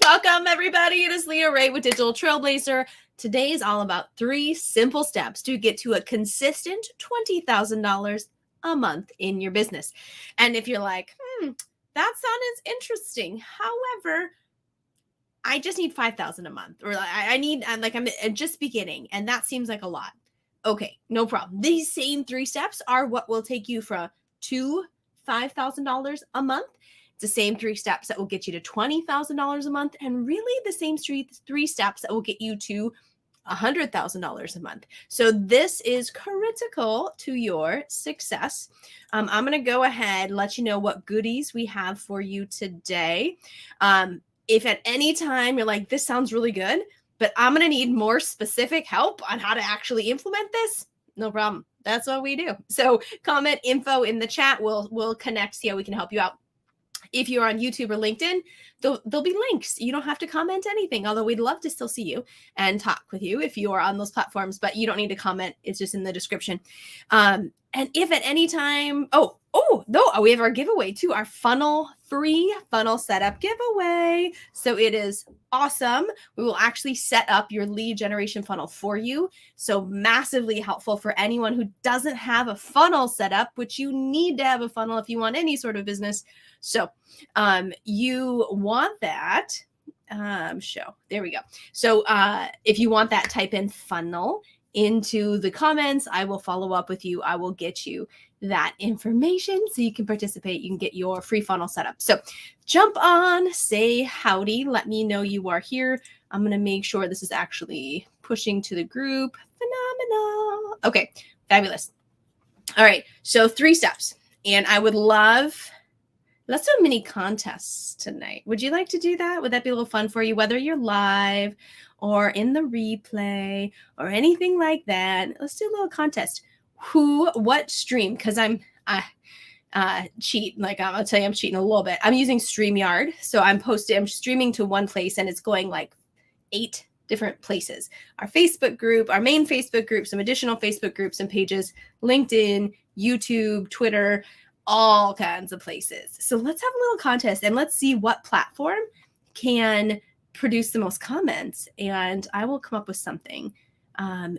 Welcome, everybody. It is Leah Ray with Digital Trailblazer. Today is all about 3 simple steps to get to a consistent $20,000 a month in your business. And if you're like, that sounds interesting. However, I just need 5,000 a month, or I'm just beginning, and that seems like a lot. Okay, no problem. These same 3 steps are what will take you from to $5,000 a month. It's the same 3 steps that will get you to $20,000 a month, and really the same 3 steps that will get you to $100,000 a month. So this is critical to your success. I'm going to go ahead and let you know what goodies we have for you today. If at any time you're like, this sounds really good, but I'm going to need more specific help on how to actually implement this, no problem. That's what we do. So comment info in the chat. We'll connect, see how we can help you out. If you're on YouTube or LinkedIn, there'll be links. You don't have to comment anything, although we'd love to still see you and talk with you if you are on those platforms, but you don't need to comment. It's just in the description. And if at any time, we have our giveaway too, our free funnel setup giveaway. So it is awesome. We will actually set up your lead generation funnel for you. So massively helpful for anyone who doesn't have a funnel set up, which you need to have a funnel if you want any sort of business. So you want that. There we go. So if you want that, type in funnel into the comments. I will follow up with you. I will get you that information so you can participate. You can get your free funnel set up. So jump on, say howdy. Let me know you are here. I'm going to make sure this is actually pushing to the group. Phenomenal. Okay, fabulous. All right, so 3 steps. And I would love, let's do a mini contest tonight. Would you like to do that? Would that be a little fun for you, whether you're live or in the replay or anything like that? Let's do a little contest. What stream? Because I'm cheat. Like I'll tell you, I'm cheating a little bit. I'm using StreamYard. So I'm streaming to one place and it's going like 8 different places. Our Facebook group, our main Facebook group, some additional Facebook groups and pages, LinkedIn, YouTube, Twitter, all kinds of places. So let's have a little contest and let's see what platform can produce the most comments, and I will come up with something.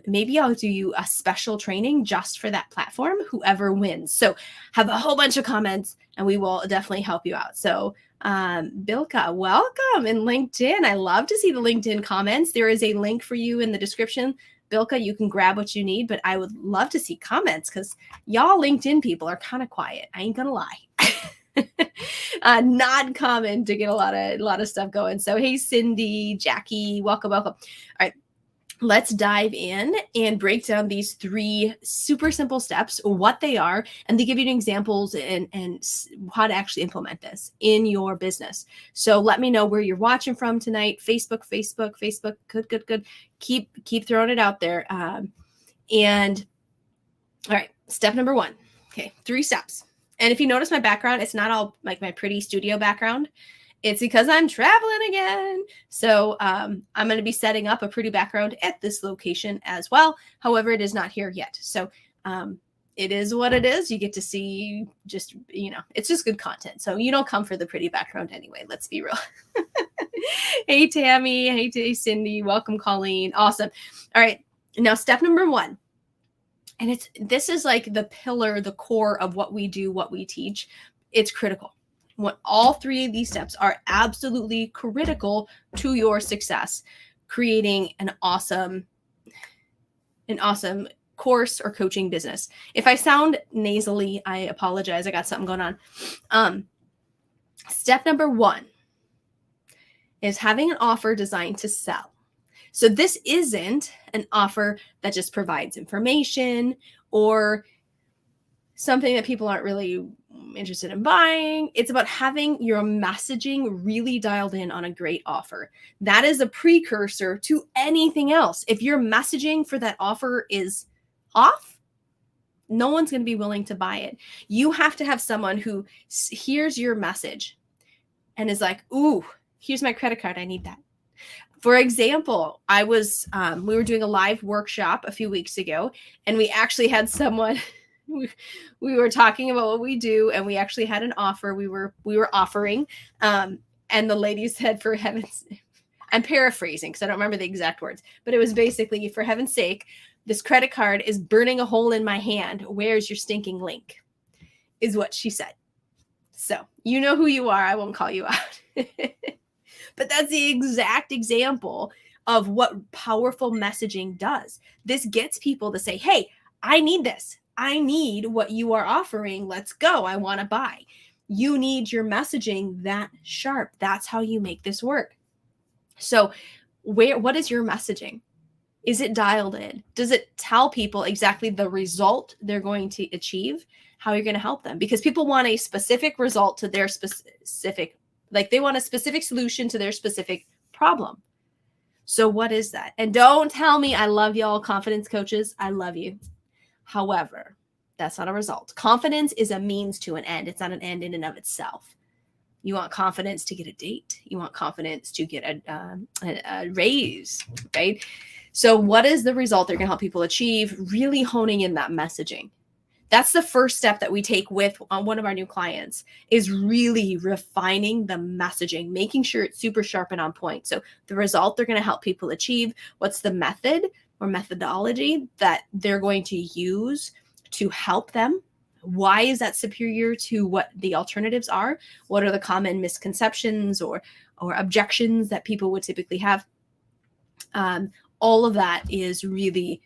Maybe I'll do you a special training just for that platform, whoever wins. So have a whole bunch of comments and we will definitely help you out. So Bilka, welcome in LinkedIn. I love to see the LinkedIn comments. There is a link for you in the description. Bilka, you can grab what you need, but I would love to see comments because y'all LinkedIn people are kind of quiet. I ain't gonna lie. Not common to get a lot of stuff going. So hey, Cindy, Jackie, welcome. All right, let's dive in and break down these 3 super simple steps, what they are, and they give you examples and how to actually implement this in your business. So let me know where you're watching from tonight. Facebook. Good. Keep throwing it out there. And all right, step number 1. Okay, 3 steps. And if you notice my background, it's not all like my pretty studio background. It's because I'm traveling again. So I'm going to be setting up a pretty background at this location as well. However, it is not here yet. So it is what it is. You get to see just, it's just good content. So you don't come for the pretty background anyway. Let's be real. Hey, Tammy. Hey, Cindy. Welcome, Colleen. Awesome. All right. Now, step number 1. And this is like the pillar, the core of what we do, what we teach. It's critical. All 3 of these steps are absolutely critical to your success, creating an awesome course or coaching business. If I sound nasally, I apologize. I got something going on. Step number 1 is having an offer designed to sell. So this isn't an offer that just provides information or something that people aren't really interested in buying. It's about having your messaging really dialed in on a great offer. That is a precursor to anything else. If your messaging for that offer is off, no one's going to be willing to buy it. You have to have someone who hears your message and is like, ooh, here's my credit card. I need that. For example, we were doing a live workshop a few weeks ago, and we actually had someone, we were talking about what we do, and we actually had an offer we were offering. And the lady said, for heaven's, I'm paraphrasing because I don't remember the exact words, but it was basically, for heaven's sake, this credit card is burning a hole in my hand. Where's your stinking link? Is what she said. So you know who you are. I won't call you out. But that's the exact example of what powerful messaging does. This gets people to say, hey, I need this. I need what you are offering. Let's go. I want to buy. You need your messaging that sharp. That's how you make this work. So what is your messaging? Is it dialed in? Does it tell people exactly the result they're going to achieve? How you're going to help them? Because people want a specific result to their specific, like they want a specific solution to their specific problem. So what is that? And don't tell me, I love y'all confidence coaches. I love you. However, that's not a result. Confidence is a means to an end. It's not an end in and of itself. You want confidence to get a date. You want confidence to get a raise, right? So what is the result they're going to help people achieve? Really honing in that messaging. That's the first step that we take with one of our new clients, is really refining the messaging, making sure it's super sharp and on point. So the result they're going to help people achieve, what's the method or methodology that they're going to use to help them? Why is that superior to what the alternatives are? What are the common misconceptions or objections that people would typically have? All of that is really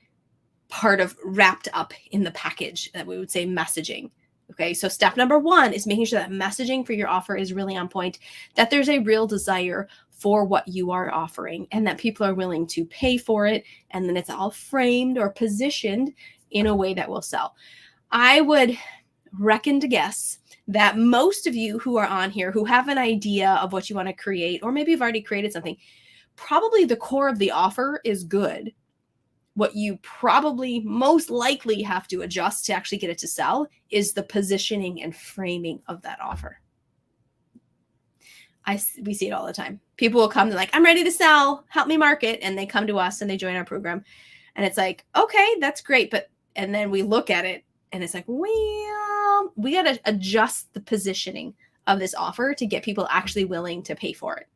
part of wrapped up in the package that we would say messaging. Okay, so step number one is making sure that messaging for your offer is really on point, that there's a real desire for what you are offering, and that people are willing to pay for it, and then it's all framed or positioned in a way that will sell. I would reckon to guess that most of you who are on here who have an idea of what you want to create, or maybe you've already created something, probably the core of the offer is good. What you probably most likely have to adjust to actually get it to sell is the positioning and framing of that offer. We see it all the time. People will come, they're like, I'm ready to sell, help me market. And they come to us and they join our program. And it's like, okay, that's great. And then we look at it and it's like, well, we got to adjust the positioning of this offer to get people actually willing to pay for it.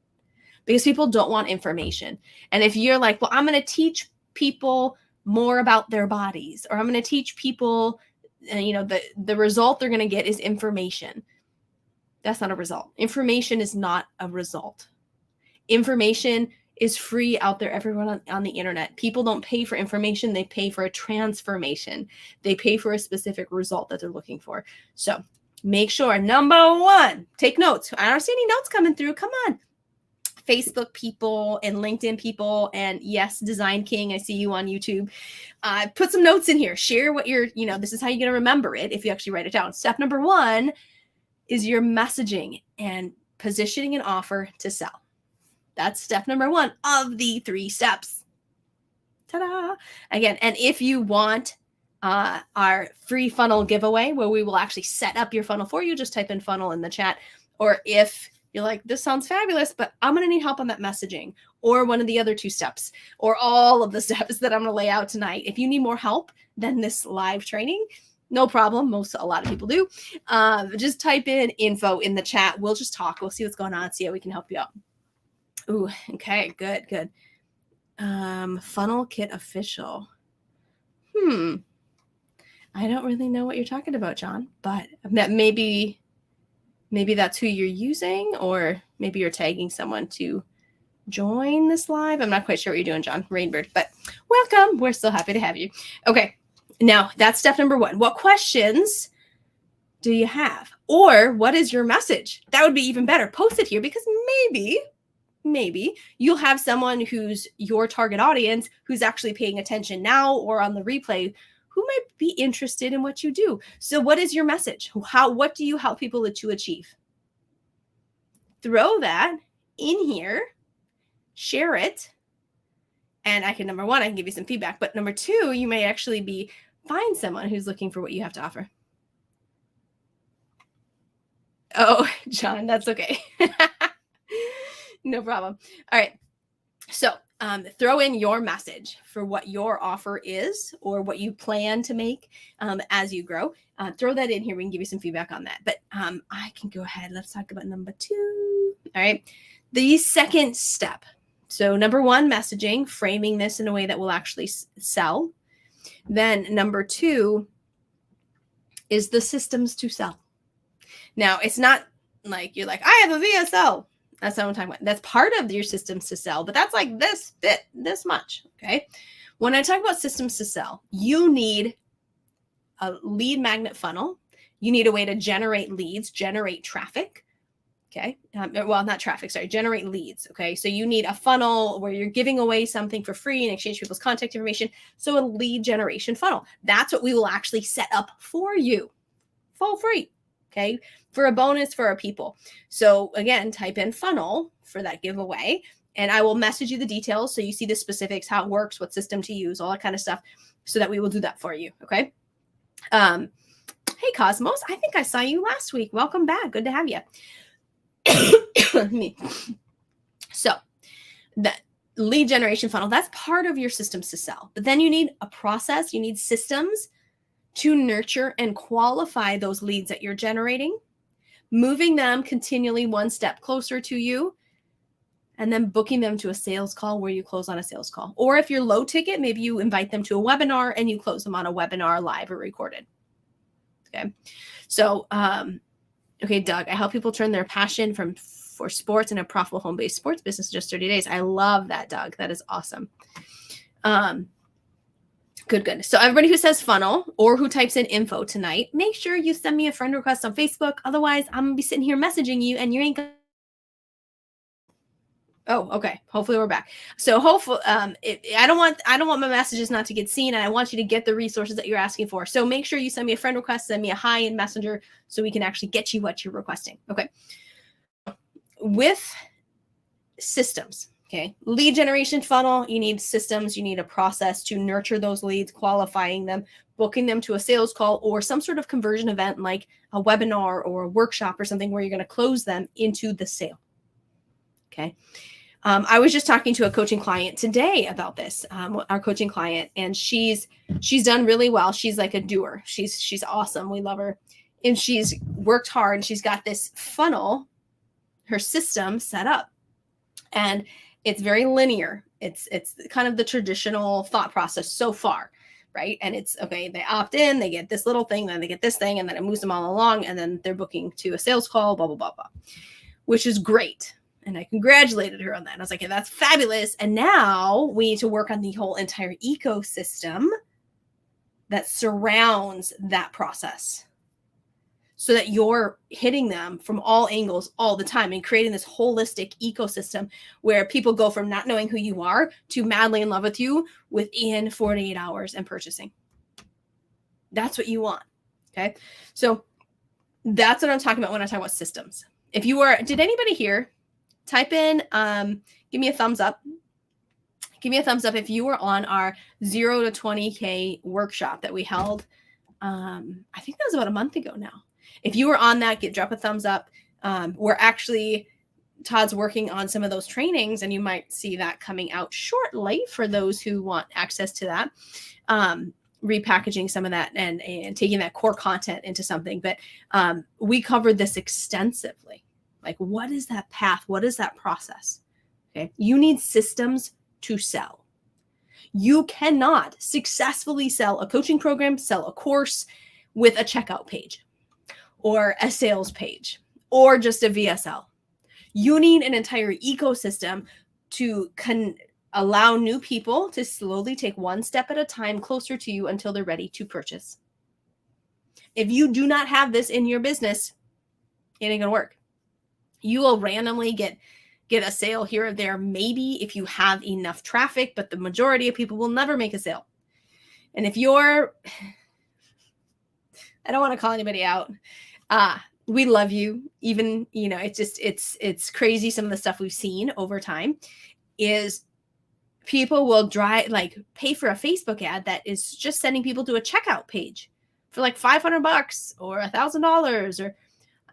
Because people don't want information. And if you're like, well, I'm going to teach people more about their bodies, or I'm going to teach people, the result they're going to get is information. That's not a result. Information is not a result. Information is free out there, everyone on the internet. People don't pay for information. They pay for a transformation. They pay for a specific result that they're looking for. So make sure, number one, take notes. I don't see any notes coming through. Come on. Facebook people and LinkedIn people, and yes, Design King, I see you on YouTube. Put some notes in here. Share what this is how you're going to remember it if you actually write it down. Step number one is your messaging and positioning an offer to sell. That's step number one of the 3 steps. Ta-da! Again, and if you want our free funnel giveaway where we will actually set up your funnel for you, just type in funnel in the chat. Or if you're like, this sounds fabulous, but I'm going to need help on that messaging, or one of the other 2 steps, or all of the steps that I'm going to lay out tonight. If you need more help than this live training, no problem. A lot of people do. Just type in info in the chat. We'll just talk. We'll see what's going on. See how we can help you out. Ooh, okay, good. Funnel Kit Official. I don't really know what you're talking about, John, but that maybe that's who you're using, or maybe you're tagging someone to join this live. I'm not quite sure what you're doing, John Rainbird, but welcome. We're so happy to have you. Okay, now that's step number one. What questions do you have? Or what is your message? That would be even better. Post it here, because maybe you'll have someone who's your target audience who's actually paying attention now or on the replay, who might be interested in what you do. So what is your message? What do you help people to achieve? Throw that in here, share it. And number one, I can give you some feedback. But number 2, you may actually find someone who's looking for what you have to offer. Oh, John, that's okay. No problem. All right. So throw in your message for what your offer is, or what you plan to make as you grow. Throw that in here. We can give you some feedback on that. But I can go ahead. Let's talk about number 2. All right. The second step. So number one, messaging, framing this in a way that will actually sell. Then number two is the systems to sell. Now, it's not like you're like, I have a VSL. That's not what I'm talking about. That's part of your systems to sell, but that's like this much. Okay. When I talk about systems to sell, you need a lead magnet funnel. You need a way to generate leads, generate traffic. Okay. Well, not traffic, sorry, generate leads. Okay. So you need a funnel where you're giving away something for free and exchange people's contact information. So a lead generation funnel. That's what we will actually set up for you for free. Okay. For a bonus for our people. So again, type in funnel for that giveaway and I will message you the details. So you see the specifics, how it works, what system to use, all that kind of stuff so that we will do that for you. Okay. Hey Cosmos, I think I saw you last week. Welcome back. Good to have you. Me. So that lead generation funnel, that's part of your systems to sell. But then you need a process, you need systems to nurture and qualify those leads that you're generating, moving them continually one step closer to you, and then booking them to a sales call where you close on a sales call. Or if you're low ticket, maybe you invite them to a webinar and you close them on a webinar live or recorded. Okay. So, okay, Doug, I help people turn their passion for sports and a profitable home-based sports business in just 30 days. I love that, Doug. That is awesome. Good. So everybody who says funnel or who types in info tonight, make sure you send me a friend request on Facebook. Otherwise, I'm going to be sitting here messaging you and you ain't going to. Oh, okay. Hopefully we're back. So hopefully, I don't want my messages not to get seen, and I want you to get the resources that you're asking for. So make sure you send me a friend request, send me a hi in Messenger, so we can actually get you what you're requesting. Okay. With systems, okay, lead generation funnel, you need systems, you need a process to nurture those leads, qualifying them, booking them to a sales call or some sort of conversion event like a webinar or a workshop or something where you're going to close them into the sale. Okay. I was just talking to a coaching client today about this, our coaching client, and she's done really well. She's like a doer. She's awesome. We love her. And she's worked hard and she's got this funnel, her system set up, and it's very linear. It's kind of the traditional thought process so far, right? And it's okay. They opt in, they get this little thing, then they get this thing, and then it moves them all along. And then they're booking to a sales call, blah, blah, blah, blah, which is great. And I congratulated her on that. And I was like, yeah, that's fabulous. And now we need to work on the whole entire ecosystem that surrounds that process so that you're hitting them from all angles all the time and creating this holistic ecosystem where people go from not knowing who you are to madly in love with you within 48 hours and purchasing. That's what you want. Okay. So that's what I'm talking about when I talk about systems. If you were, did anybody here type in, give me a thumbs up. Give me a thumbs up if you were on our 0 to 20K workshop that we held. I think that was about a month ago now. If you were on that, drop a thumbs up. We're actually, Todd's working on some of those trainings, and you might see that coming out shortly for those who want access to that. Repackaging some of that and taking that core content into something. But we covered this extensively. Like, what is that path? What is that process? Okay. You need systems to sell. You cannot successfully sell a coaching program, sell a course with a checkout page or a sales page or just a VSL. You need an entire ecosystem to allow new people to slowly take one step at a time closer to you until they're ready to purchase. If you do not have this in your business, it ain't gonna work. You will randomly get a sale here or there, maybe if you have enough traffic, but the majority of people will never make a sale. And if you're, I don't want to call anybody out. We love you. Even, it's crazy. Some of the stuff we've seen over time is people will pay for a Facebook ad that is just sending people to a checkout page for like $500 or $1,000 or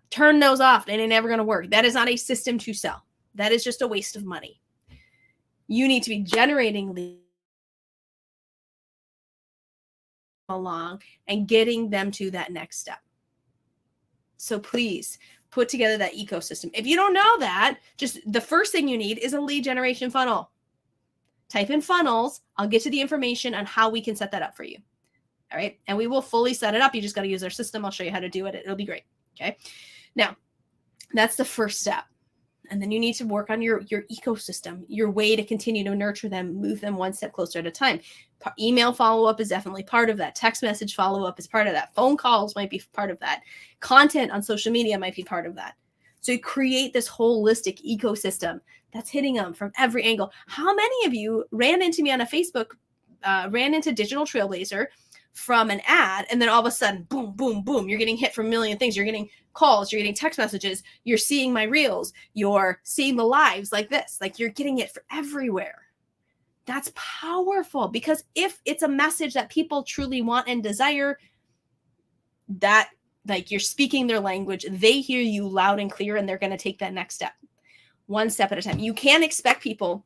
turn those off. They ain't never going to work. That is not a system to sell. That is just a waste of money. You need to be generating leads along and getting them to that next step. So please put together that ecosystem. If you don't know that, just the first thing you need is a lead generation funnel. Type in funnels. I'll get to the information on how we can set that up for you. All right. And we will fully set it up. You just got to use our system. I'll show you how to do it. It'll be great. Okay. Now, that's the first step. And then you need to work on your ecosystem, your way to continue to nurture them, move them one step closer at a time. Email follow-up is definitely part of that. Text message follow-up is part of that. Phone calls might be part of that. Content on social media might be part of that. So you create this holistic ecosystem that's hitting them from every angle. How many of you ran into me on a Facebook, ran into Digital Trailblazer from an ad, and then all of a sudden, boom, boom, boom, you're getting hit from a million things. You're getting calls, you're getting text messages, you're seeing my reels, you're seeing the lives like this, like you're getting it for everywhere. That's powerful, because if it's a message that people truly want and desire, that like you're speaking their language, they hear you loud and clear, and they're going to take that next step, one step at a time. You can't expect people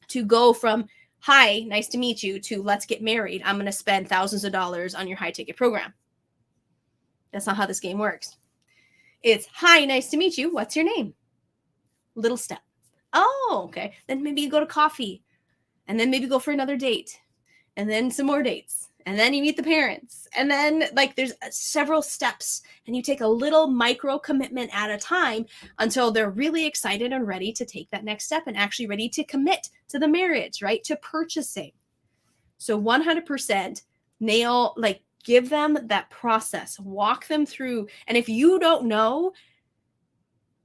to go from, hi, nice to meet you, to let's get married. I'm going to spend thousands of dollars on your high ticket program. That's not how this game works. It's, hi, nice to meet you. What's your name? Little step. Oh, okay. Then maybe you go to coffee, and then maybe go for another date, and then some more dates. And then you meet the parents. And then like there's several steps, and you take a little micro commitment at a time until they're really excited and ready to take that next step and actually ready to commit to the marriage, right? To purchasing. So 100% nail, like give them that process, walk them through. And if you don't know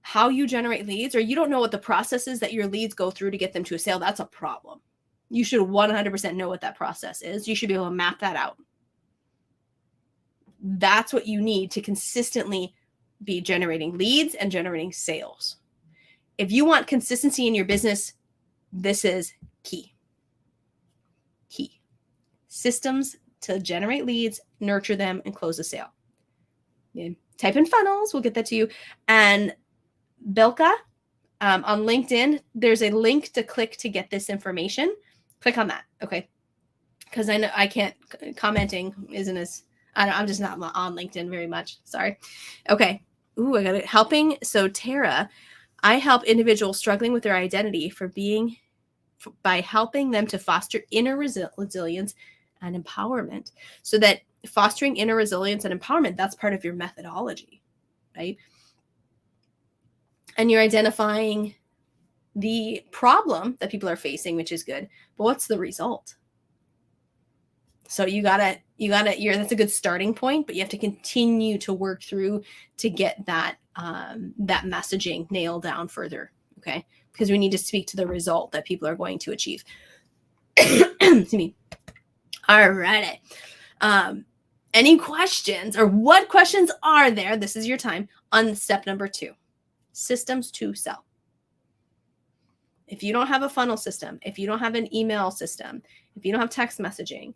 how you generate leads, or you don't know what the process is that your leads go through to get them to a sale, that's a problem. You should 100% know what that process is. You should be able to map that out. That's what you need to consistently be generating leads and generating sales. If you want consistency in your business, this is key. Key. Systems to generate leads, nurture them, and close a sale. Yeah. Type in funnels. We'll get that to you. And Belka, on LinkedIn, there's a link to click to get this information. Click on that, okay? Because I know I can't, commenting isn't as, I'm just not on LinkedIn very much. Sorry. Okay. Ooh, I got it. Helping. So Tara, I help individuals struggling with their identity by helping them to foster inner resilience and empowerment. So that fostering inner resilience and empowerment, that's part of your methodology, right? And you're identifying the problem that people are facing, which is good, but what's the result? So that's a good starting point, but you have to continue to work through to get that messaging nailed down further. Okay. Because we need to speak to the result that people are going to achieve. Excuse me. All right. Any questions, or what questions are there? This is your time on step number 2, systems to sell. If you don't have a funnel system, if you don't have an email system, if you don't have text messaging,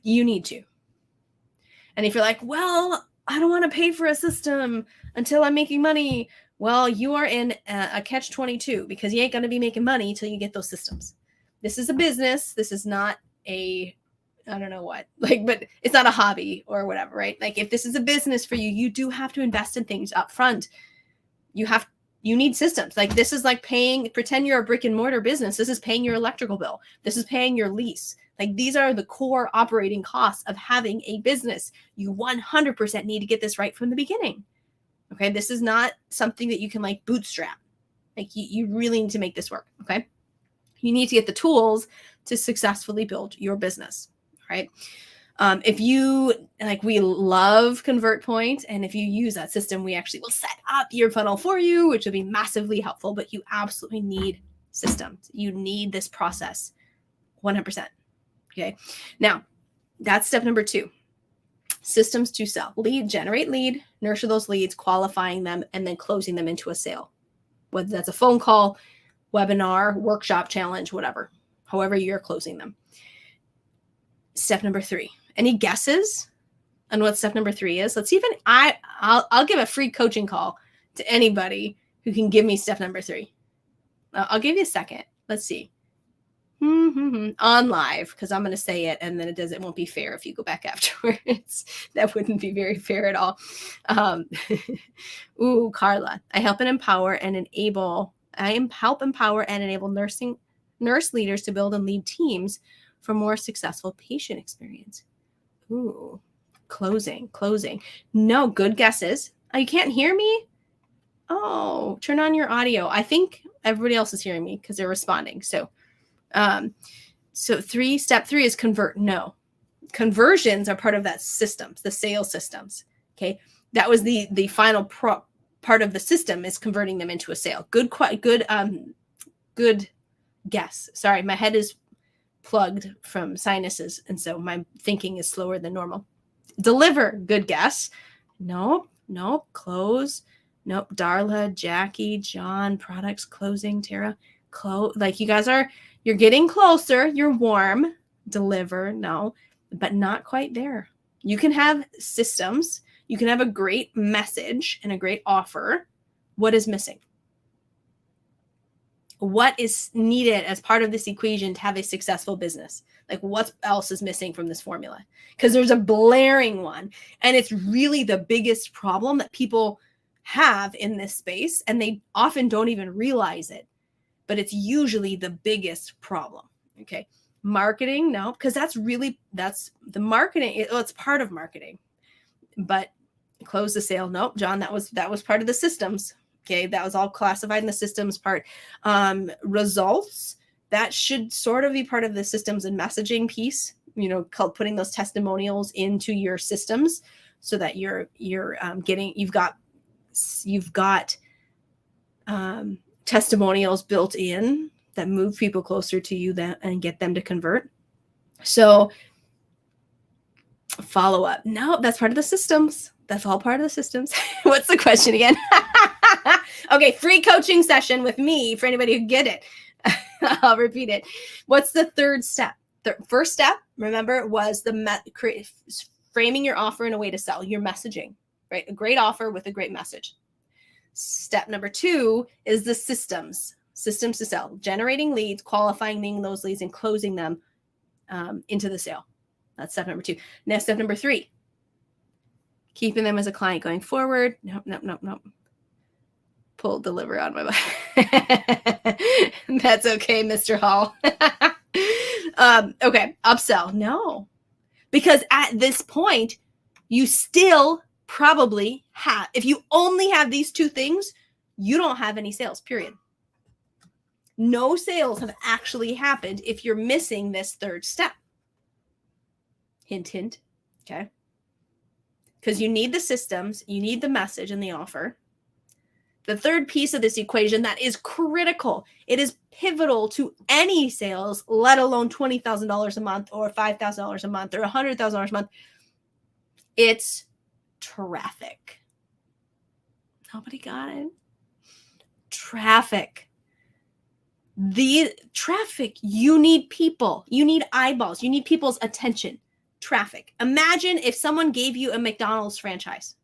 you need to. And if you're like, well, I don't want to pay for a system until I'm making money. Well, you are in a catch-22, because you ain't going to be making money until you get those systems. This is a business. This is not I don't know what, but it's not a hobby or whatever, right? Like if this is a business for you, you do have to invest in things up front. You need systems. Like this is like pretend you're a brick and mortar business. This is paying your electrical bill. This is paying your lease. Like these are the core operating costs of having a business. You 100% need to get this right from the beginning. Okay. This is not something that you can like bootstrap. Like you really need to make this work. Okay. You need to get the tools to successfully build your business. Right. If you we love ConvertPoint, and if you use that system, we actually will set up your funnel for you, which will be massively helpful, but you absolutely need systems. You need this process 100%. Okay. Now that's step number 2, systems to sell. Generate lead, nurture those leads, qualifying them, and then closing them into a sale. Whether that's a phone call, webinar, workshop, challenge, whatever, however you're closing them. Step number 3. Any guesses on what step number 3 is? Let's see if I'll give a free coaching call to anybody who can give me step number 3. I'll give you a second. Let's see. On live, because I'm going to say it and then it won't be fair if you go back afterwards. That wouldn't be very fair at all. Ooh, Carla, I help empower and enable nurse leaders to build and lead teams for more successful patient experience. Ooh, closing. No, good guesses. Oh, you can't hear me? Oh, turn on your audio. I think everybody else is hearing me because they're responding. So step 3 is convert. No, conversions are part of that systems, the sales systems. Okay. That was the final part of the system, is converting them into a sale. Good guess. Sorry. My head is plugged from sinuses. And so my thinking is slower than normal. Deliver. Good guess. Nope. Close. Nope. Darla, Jackie, John, products, closing, Tara, like you guys you're getting closer. You're warm. Deliver. No, but not quite there. You can have systems. You can have a great message and a great offer. What is missing? What is needed as part of this equation to have a successful business? Like, what else is missing from this formula? Because there's a blaring one, and it's really the biggest problem that people have in this space, and they often don't even realize it, but it's usually the biggest problem. Okay. Marketing, no, because that's the marketing. It's part of marketing, but close the sale. Nope, John, that was part of the systems. Okay, that was all classified in the systems part. Results, that should sort of be part of the systems and messaging piece, called putting those testimonials into your systems so that you've got testimonials built in that move people closer to you and get them to convert. So follow up. No, that's part of the systems. That's all part of the systems. What's the question again? Okay, free coaching session with me for anybody who get it. I'll repeat it. What's the third step? The first step, remember, was framing your offer in a way to sell, your messaging, right? A great offer with a great message. Step number 2 is the systems to sell, generating leads, qualifying those leads, and closing them into the sale. That's step number 2. Now, step number 3, keeping them as a client going forward. Nope. Pull deliver on my butt. That's okay, Mr. Hall. Okay, upsell. No, because at this point, you still probably have, if you only have these 2 things, you don't have any sales, period. No sales have actually happened if you're missing this third step. Hint, hint. Okay. Because you need the systems, you need the message and the offer. The third piece of this equation that is critical, it is pivotal to any sales, let alone $20,000 a month or $5,000 a month or $100,000 a month. It's traffic. Nobody got it? Traffic. The traffic, you need people, you need eyeballs, you need people's attention. Traffic. Imagine if someone gave you a McDonald's franchise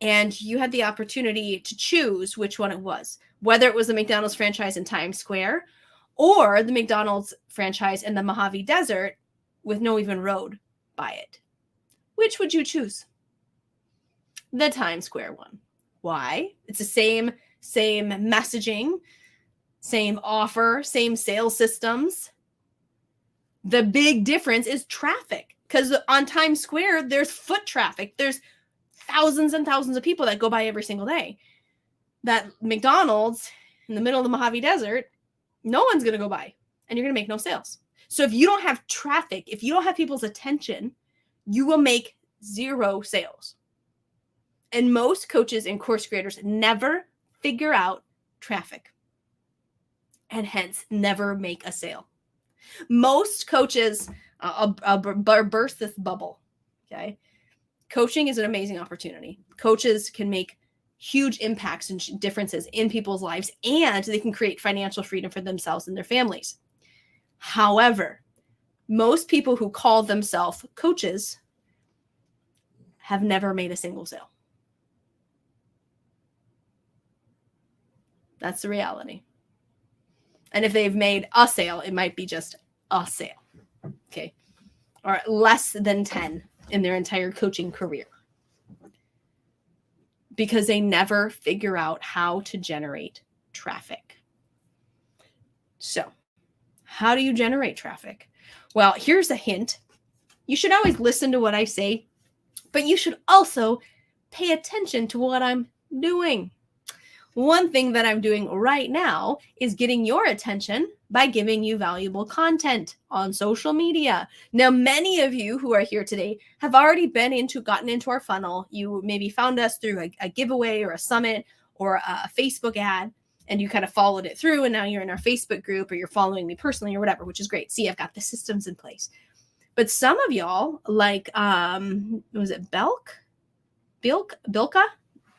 and you had the opportunity to choose which one it was, whether it was the McDonald's franchise in Times Square or the McDonald's franchise in the Mojave Desert with no even road by it. Which would you choose? The Times Square one. Why? It's the same messaging, same offer, same sales systems. The big difference is traffic, because on Times Square, there's foot traffic. There's thousands and thousands of people that go by every single day. That McDonald's in the middle of the Mojave Desert, no one's going to go by, and you're going to make no sales. So if you don't have traffic, if you don't have people's attention, you will make 0 sales. And most coaches and course creators never figure out traffic and hence never make a sale. Most coaches, I'll burst this bubble, okay? Coaching is an amazing opportunity. Coaches can make huge impacts and differences in people's lives, and they can create financial freedom for themselves and their families. However, most people who call themselves coaches have never made a single sale. That's the reality. And if they've made a sale, it might be just a sale. Okay. Or less than 10 in their entire coaching career. Because they never figure out how to generate traffic. So, how do you generate traffic? Well, here's a hint. You should always listen to what I say, but you should also pay attention to what I'm doing. One thing that I'm doing right now is getting your attention by giving you valuable content on social media. Now, many of you who are here today have already gotten into our funnel. You maybe found us through a giveaway or a summit or a Facebook ad, and you kind of followed it through, and now you're in our Facebook group or you're following me personally or whatever, which is great. See, I've got the systems in place. But some of y'all, like, was it Bilka?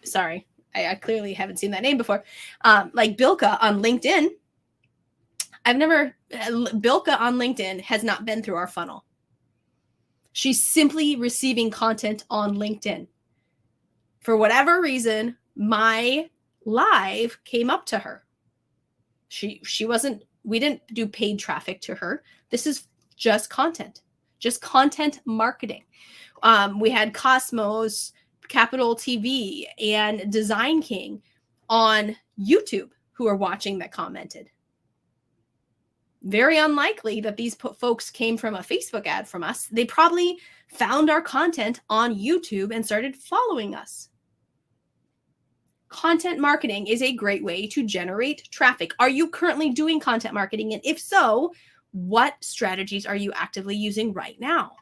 Sorry. I clearly haven't seen that name before. Like Bilka on LinkedIn. Bilka on LinkedIn has not been through our funnel. She's simply receiving content on LinkedIn. For whatever reason, my live came up to her. We didn't do paid traffic to her. This is just content marketing. We had Cosmos, Capital TV, and Design King on YouTube who are watching that commented. Very unlikely that these folks came from a Facebook ad from us. They probably found our content on YouTube and started following us. Content marketing is a great way to generate traffic. Are you currently doing content marketing? And if so, what strategies are you actively using right now?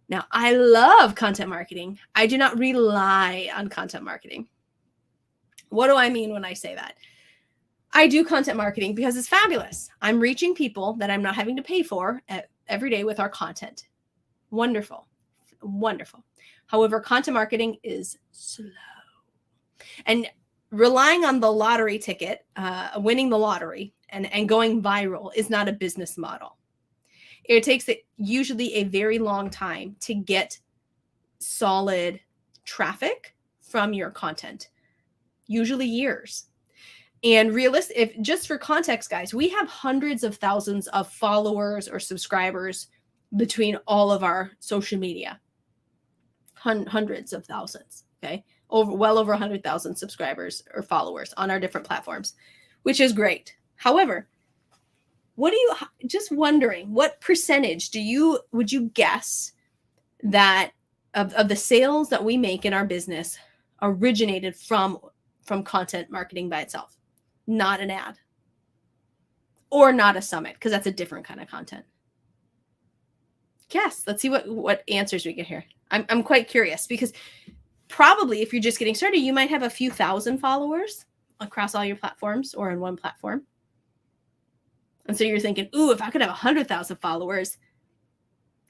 Now, I love content marketing. I do not rely on content marketing. What do I mean when I say that? I do content marketing because it's fabulous. I'm reaching people that I'm not having to pay for every day with our content. Wonderful. Wonderful. However, content marketing is slow. And relying on the lottery ticket, winning the lottery and going viral is not a business model. It takes usually a very long time to get solid traffic from your content, usually years. And if just for context, guys, we have hundreds of thousands of followers or subscribers between all of our social media. Hundreds of thousands, okay? Well over 100,000 subscribers or followers on our different platforms, which is great. However, just wondering, what percentage would you guess that of the sales that we make in our business originated from content marketing by itself, not an ad or not a summit, because that's a different kind of content? Guess. Let's see what answers we get here. I'm quite curious, because probably if you're just getting started, you might have a few thousand followers across all your platforms or in one platform. And so you're thinking, ooh, if I could have 100,000 followers,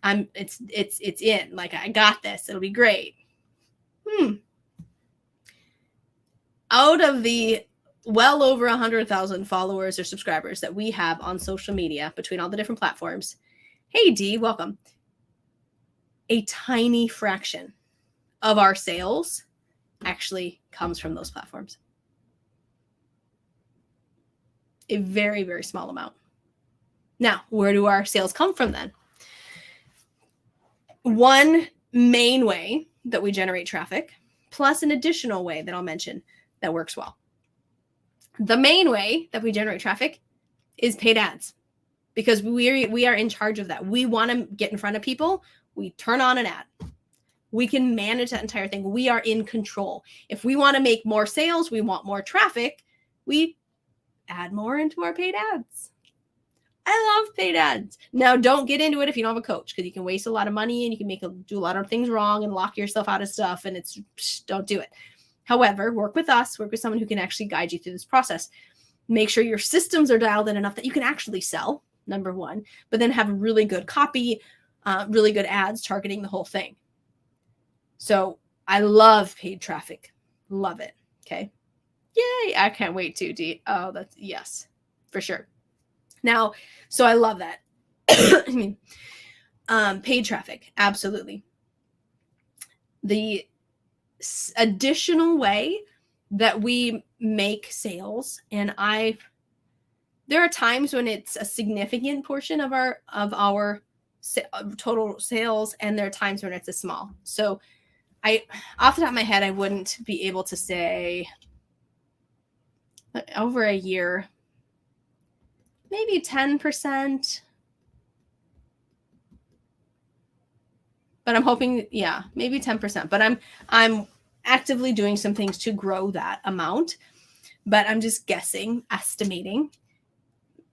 it's in. Like, I got this. It'll be great. Out of the well over 100,000 followers or subscribers that we have on social media between all the different platforms, hey, Dee, welcome. A tiny fraction of our sales actually comes from those platforms. A very, very small amount. Now, where do our sales come from then? One main way that we generate traffic, plus an additional way that I'll mention that works well. The main way that we generate traffic is paid ads, because we are in charge of that. We want to get in front of people. We turn on an ad. We can manage that entire thing. We are in control. If we want to make more sales, we want more traffic, we add more into our paid ads. I love paid ads. Now, don't get into it if you don't have a coach, because you can waste a lot of money and you can do a lot of things wrong and lock yourself out of stuff, and don't do it. However, work with us, work with someone who can actually guide you through this process. Make sure your systems are dialed in enough that you can actually sell, number one, but then have really good copy, really good ads targeting the whole thing. So I love paid traffic. Love it. Okay. Yay. I can't wait to, Dee. Oh, that's yes, for sure. Now, so I love that. I mean, paid traffic. Absolutely. The additional way that we make sales, and There are times when it's a significant portion of our total sales, and there are times when it's a small. So off the top of my head, I wouldn't be able to say over a year, maybe 10%. But I'm hoping, yeah, maybe 10%. But I'm actively doing some things to grow that amount. But I'm just guessing, estimating,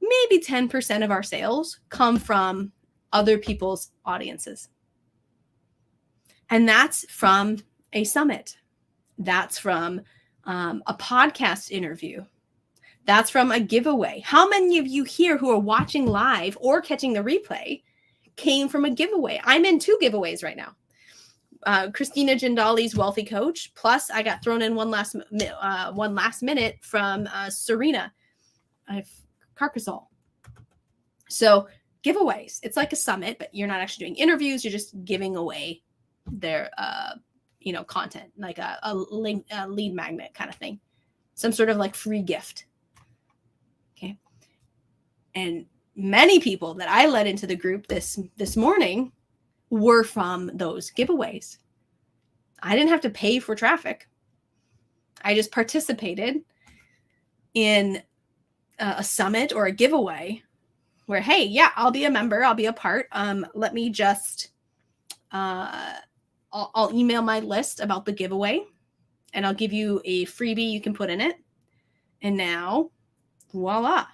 maybe 10% of our sales come from other people's audiences. And that's from a summit. That's from a podcast interview. That's from a giveaway. How many of you here who are watching live or catching the replay came from a giveaway? I'm in 2 giveaways right now. Christina Jindali's Wealthy Coach. Plus, I got thrown in one last minute from Serena Carcasol. So giveaways. It's like a summit, but you're not actually doing interviews. You're just giving away their content, like a lead magnet kind of thing. Some sort of like free gift. Okay. And many people that I led into the group this morning were from those giveaways. I didn't have to pay for traffic. I just participated in a summit or a giveaway where, hey, yeah, I'll be a member. I'll be a part. Let me just, I'll email my list about the giveaway, and I'll give you a freebie you can put in it. And now, voila.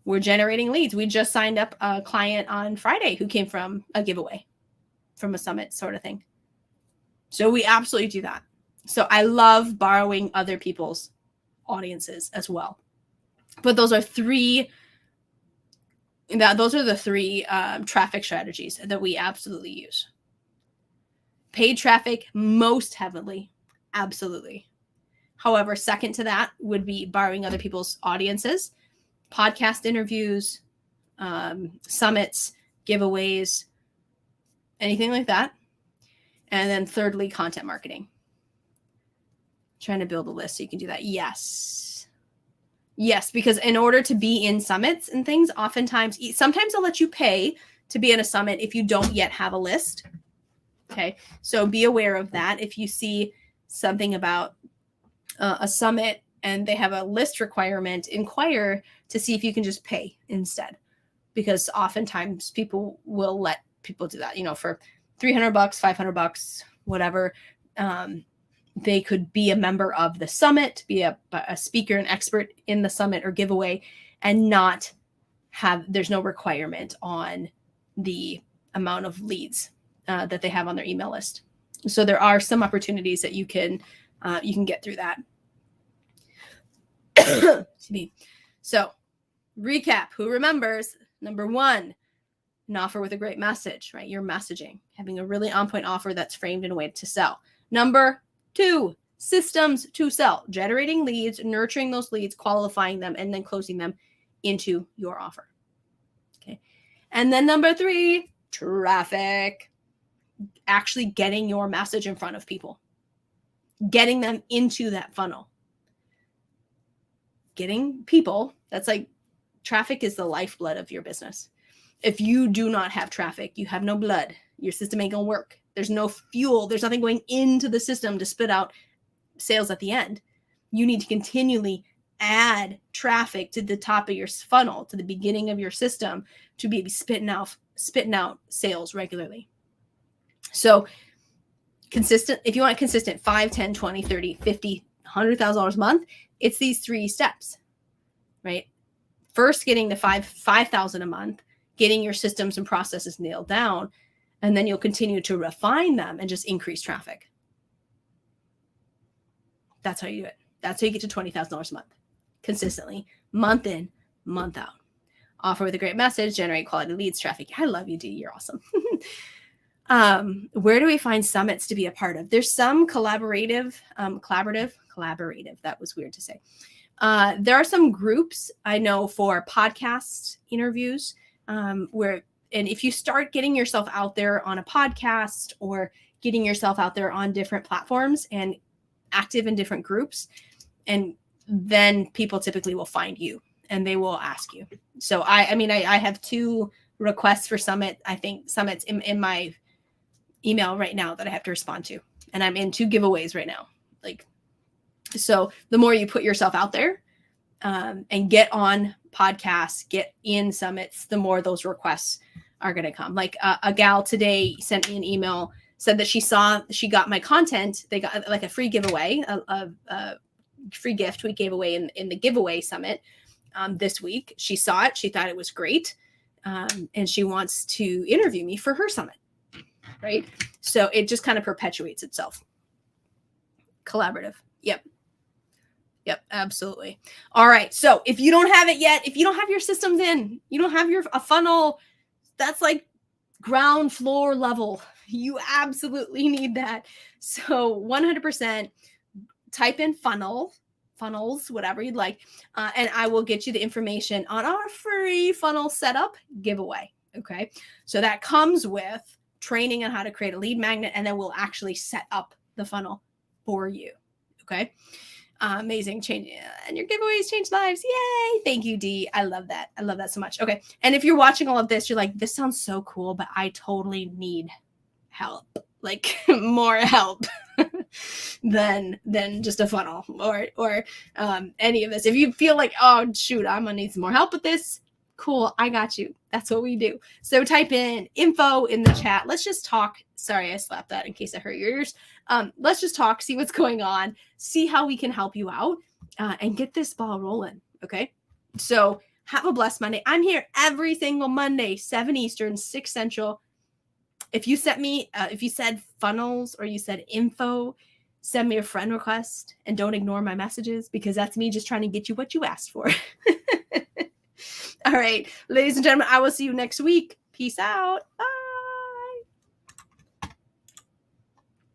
We're generating leads. We just signed up a client on Friday who came from a giveaway, from a summit sort of thing. So we absolutely do that. So I love borrowing other people's audiences as well. But those are the 3 traffic strategies that we absolutely use. Paid traffic most heavily, absolutely. However, second to that would be borrowing other people's audiences. Podcast interviews, summits, giveaways, anything like that. And then thirdly, content marketing. Trying to build a list so you can do that. Yes, because in order to be in summits and things, sometimes they'll let you pay to be in a summit if you don't yet have a list. Okay, so be aware of that. If you see something about a summit and they have a list requirement, inquire to see if you can just pay instead. Because oftentimes people will let people do that, for $300, $500, whatever. They could be a member of the summit, be a speaker, an expert in the summit or giveaway, and not there's no requirement on the amount of leads that they have on their email list. So there are some opportunities that you can get through that. Excuse me. So recap, who remembers? Number 1, an offer with a great message, right? Your messaging, having a really on-point offer that's framed in a way to sell. Number 2, systems to sell, generating leads, nurturing those leads, qualifying them, and then closing them into your offer. Okay. And then number 3, traffic, actually getting your message in front of people, getting them into that funnel. Getting people, that's like traffic is the lifeblood of your business. If you do not have traffic, you have no blood. Your system ain't gonna work. There's no fuel. There's nothing going into the system to spit out sales at the end. You need to continually add traffic to the top of your funnel, to the beginning of your system, to be spitting out sales regularly. So consistent, if you want consistent 5, 10, 20, 30, 50, $100,000 a month, it's these 3 steps, right? First, getting the $5,000 a month, getting your systems and processes nailed down, and then you'll continue to refine them and just increase traffic. That's how you do it. That's how you get to $20,000 a month, consistently, month in, month out. Offer with a great message, generate quality leads, traffic. I love you, Dee. You're awesome. Where do we find summits to be a part of? There's some collaborative. That was weird to say. There are some groups I know for podcast interviews and if you start getting yourself out there on a podcast or getting yourself out there on different platforms and active in different groups, and then people typically will find you and they will ask you. So I mean, I have 2 requests for Summit. I think Summit's in my email right now that I have to respond to. And I'm in 2 giveaways right now. Like, so the more you put yourself out there and get on podcasts, get in summits, the more those requests are going to come. Like a gal today sent me an email, said that she got my content. They got like a free giveaway, a free gift we gave away in the giveaway summit this week. She saw it. She thought it was great. And she wants to interview me for her summit. Right. So it just kind of perpetuates itself. Collaborative. Yep, absolutely. All right. So if you don't have it yet, if you don't have your systems in, you don't have a funnel, that's like ground floor level. You absolutely need that. So 100% type in funnels, whatever you'd like. And I will get you the information on our free funnel setup giveaway. Okay. So that comes with training on how to create a lead magnet, and then we'll actually set up the funnel for you. Okay. Amazing. Change, and your giveaways change lives. Yay. Thank you, Dee. I love that. I love that so much. Okay. And if you're watching all of this, you're like, this sounds so cool, but I totally need help, like more help than just a funnel or any of this. If you feel like, oh shoot, I'm gonna need some more help with this, cool, I got you. That's what we do. So type in info in the chat. Let's just talk. Sorry, I slapped that in case I hurt your ears. Let's just talk, see what's going on, see how we can help you out, and get this ball rolling. Okay. So have a blessed Monday. I'm here every single Monday, 7 Eastern, 6 Central. If you sent me, if you said funnels or you said info, send me a friend request and don't ignore my messages, because that's me just trying to get you what you asked for. All right, ladies and gentlemen, I will see you next week. Peace out. Bye.